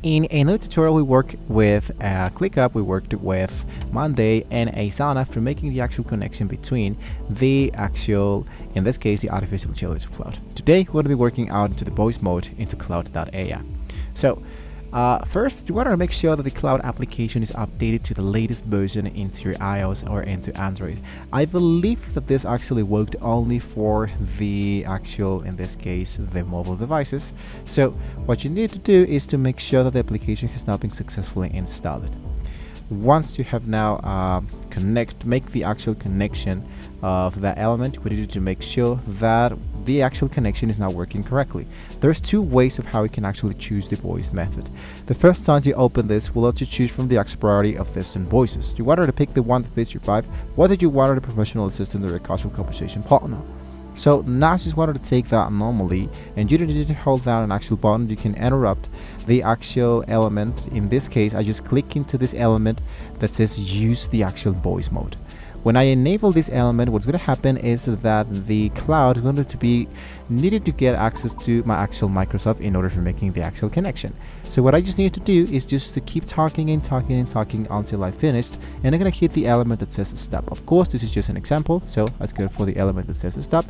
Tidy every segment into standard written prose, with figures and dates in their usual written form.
In another tutorial, we worked with ClickUp, we worked with Monday and Asana for making the actual connection between the actual, in this case, the artificial intelligence of Cloud. Today, we're going to be working out into the voice mode into Claude AI. So, first, you want to make sure that the Cloud application is updated to the latest version into your iOS or into Android. I believe that this actually worked only for the actual, in this case, the mobile devices. So what you need to do is to make sure that the application has now been successfully installed. Once you have now make the actual connection of that element, we need to make sure that the actual connection is now working correctly. There's two ways of how you can actually choose the voice method. The first time you open this will let you choose from the actual priority of distant voices. You want to pick the one that fits your vibe, whether you want a professional assistant or a casual conversation partner. So now you just wanted to take that normally, and you don't need to hold down an actual button. You can interrupt the actual element. In this case, I just click into this element that says use the actual voice mode. When I enable this element, what's going to happen is that the Cloud is going to be needed to get access to my actual Microsoft in order for making the actual connection. So what I just need to do is just to keep talking and talking and talking until I finished, and I'm going to hit the element that says stop. Of course, this is just an example, so let's go for the element that says stop,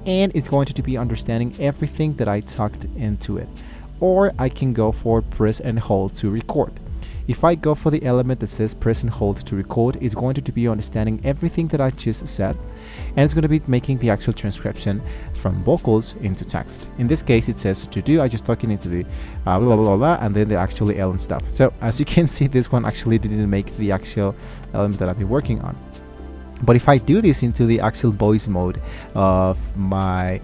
and it's going to be understanding everything that I talked into it. Or I can go for press and hold to record. If I go for the element that says press and hold to record, it's going to be understanding everything that I just said, and it's going to be making the actual transcription from vocals into text. In this case, it says to do. I just talking into the blah blah blah blah, and then the actual element stuff. So as you can see, this one actually didn't make the actual element that I've been working on. But if I do this into the actual voice mode of my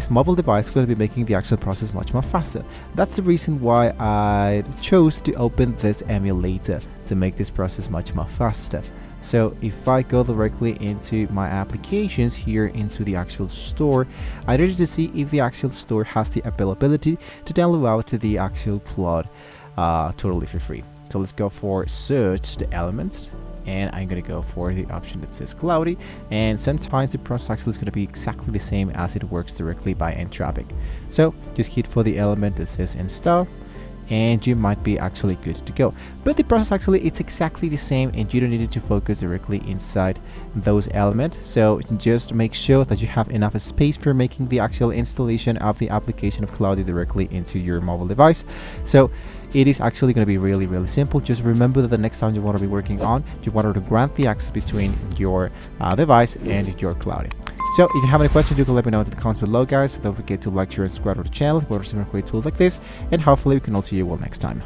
mobile device, is going to be making the actual process much more faster. That's the reason why I chose to open this emulator to make this process much more faster. So if I go directly into my applications here into the actual store, I need to see if the actual store has the availability to download out to the actual plot totally for free. So let's go for search the elements, and I'm going to go for the option that says cloudy, and sometimes the process actually is going to be exactly the same as it works directly by Entropic. So just hit for the element that says install, and you might be actually good to go. But the process actually, it's exactly the same, and you don't need to focus directly inside those elements. So just make sure that you have enough space for making the actual installation of the application of Cloudy directly into your mobile device. So it is actually going to be really simple. Just remember that the next time you want to be working on, you want to grant the access between your device and your Cloudy. So if you have any questions, you can let me know in the comments below, guys. Don't forget to like, share, and subscribe to the channel for some great tools like this, and hopefully we can all see you all next time.